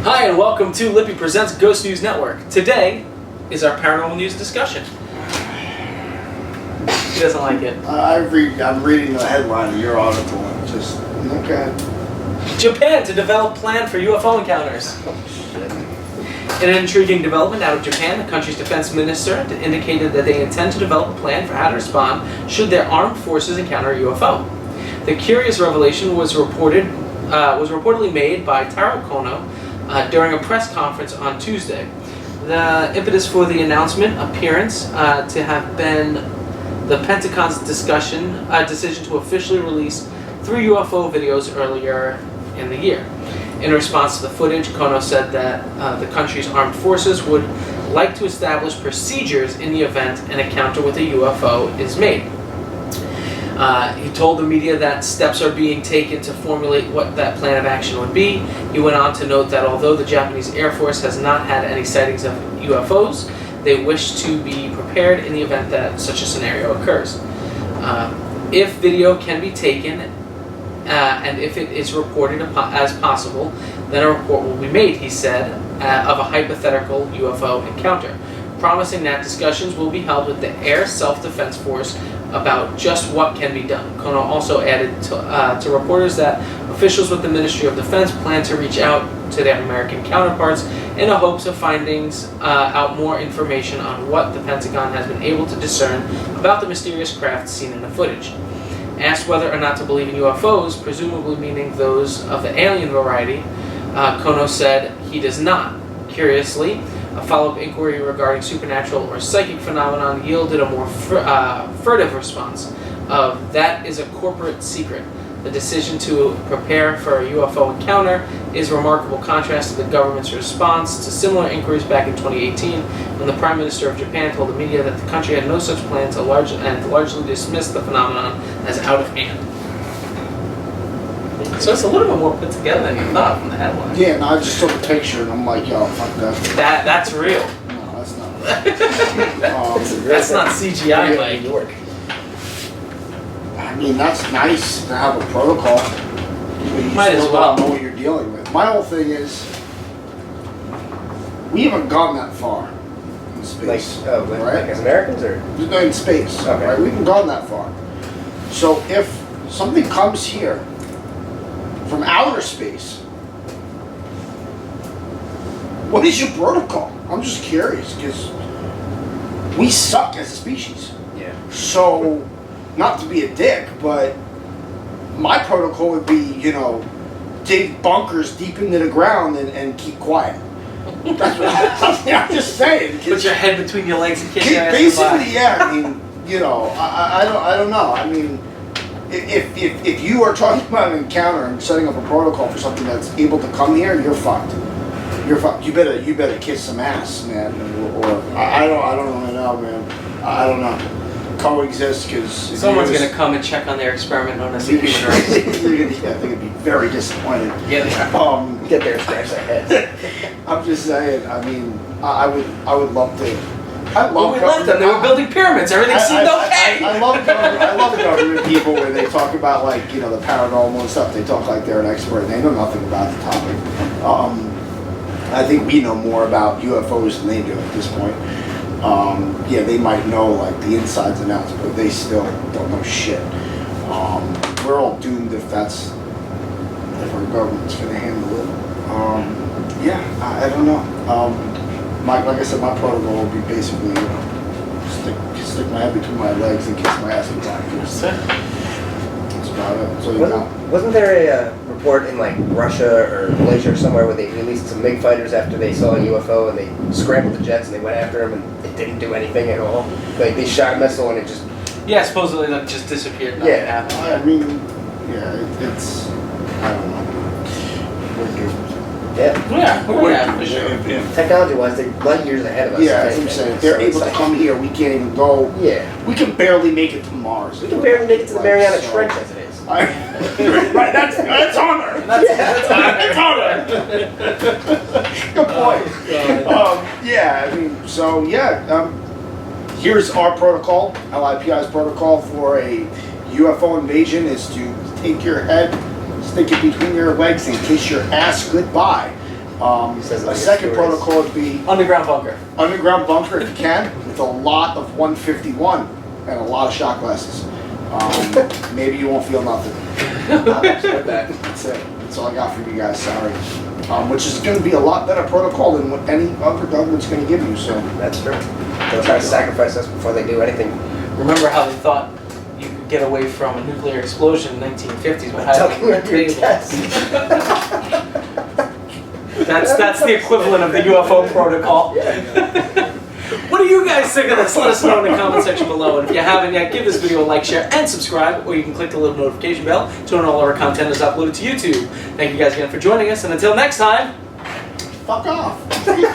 Hi, and welcome to Lippy Presents Ghost News Network. Today is our paranormal news discussion. He doesn't like it. I'm reading the headline of your article and just, okay. Japan to develop plan for UFO encounters. In an intriguing development out of Japan, the country's defense minister indicated that they intend to develop a plan for how to respond should their armed forces encounter a UFO. The curious revelation was reportedly made by Taro Kono during a press conference on Tuesday. The impetus for the announcement appearance to have been the Pentagon's decision to officially release 3 UFO videos earlier in the year. In response to the footage, Kono said that the country's armed forces would like to establish procedures in the event an encounter with a UFO is made. He told the media that steps are being taken to formulate what that plan of action would be. He went on to note that although the Japanese Air Force has not had any sightings of UFOs, they wish to be prepared in the event that such a scenario occurs. If video can be taken, and if it is reported as possible, then a report will be made, he said, of a hypothetical UFO encounter, promising that discussions will be held with the Air Self-Defense Force about just what can be done. Kono also added to reporters that officials with the Ministry of Defense plan to reach out to their American counterparts in the hopes of finding out more information on what the Pentagon has been able to discern about the mysterious craft seen in the footage. Asked whether or not to believe in UFOs, presumably meaning those of the alien variety, Kono said he does not. Curiously, a follow-up inquiry regarding supernatural or psychic phenomenon yielded a more furtive response of, "That is a corporate secret. The decision to prepare for a UFO encounter is a remarkable contrast to the government's response to similar inquiries back in 2018, when the Prime Minister of Japan told the media that the country had no such plan and largely dismissed the phenomenon as out of hand." So it's a little bit more put together than you thought from the headline. Yeah, and I just took a picture and I'm like, yo, fuck that. That's real. No, that's not. That's not CGI, Mike. New York. I mean, that's nice to have a protocol. But you Might as still well. don't know what you're dealing with. My whole thing is, we haven't gone that far in space. Like right? as Americans, or? In space, Okay. right? We haven't gone that far. So if something comes here from outer space, what is your protocol? I'm just curious, because we suck as a species. Yeah. So, not to be a dick, but my protocol would be, dig bunkers deep into the ground and keep quiet. That's what I'm just saying. Put your head between your legs and kick your ass. Basically, yeah. I mean, I don't know. I mean, if you are talking about an encounter and setting up a protocol for something that's able to come here, you're fucked. You're fucked. You better kiss some ass, man. Or I don't really know, man. I don't know. Coexist, because someone's gonna come and check on their experiment known as the human race. I think it'd be very disappointed. Yeah. Get there and scratch their heads. I'm just saying. I mean, I would love to. When we left them, they were building pyramids. Everything seemed okay. I love government people where they talk about, like, the paranormal and stuff. They talk like they're an expert and they know nothing about the topic. I think we know more about UFOs than they do at this point. Yeah, they might know, like, the insides and outs, but they still don't know shit. We're all doomed if our government's going to handle it. Yeah, I don't know. Like I said, my protocol would be basically, stick my head between my legs and kiss my ass goodbye. That's about it. So Wasn't there a report in, like, Russia or Malaysia or somewhere where they released some MiG fighters after they saw a UFO and they scrambled the jets and they went after them and it didn't do anything at all? Like, they shot a missile and it just... Yeah, supposedly that just disappeared. Nothing happened. I mean, yeah, it's... I don't know. We're doomed. Yeah, for sure. Technology-wise, they're light years ahead of us. Yeah, that's what I'm saying. If they're able to come here, we can't even go. Yeah. We can barely make it to Mars. We can barely make it to the Mariana Trench as it is. Right, that's honor. That's honor. Good point. Yeah, I mean, so yeah. Here's our protocol. LIPI's protocol for a UFO invasion is to take your head, stick it between your legs, and kiss your ass goodbye. He says it A like second it's stories. protocol would be Underground bunker. underground bunker if you can, with a lot of 151 and a lot of shot glasses. Maybe you won't feel nothing. I'm actually with that. That's it. That's all I got for you guys. Sorry. Which is going to be a lot better protocol than what any other government's going to give you. So That's true. They'll try to sacrifice us before they do anything. Remember how they thought you could get away from a nuclear explosion in the 1950s by Talking having about your test. That's the equivalent of the UFO protocol. What do you guys think of this? Let us know in the comment section below. And if you haven't yet, give this video a like, share, and subscribe. Or you can click the little notification bell to know when all our content is uploaded to YouTube. Thank you guys again for joining us. And until next time, fuck off.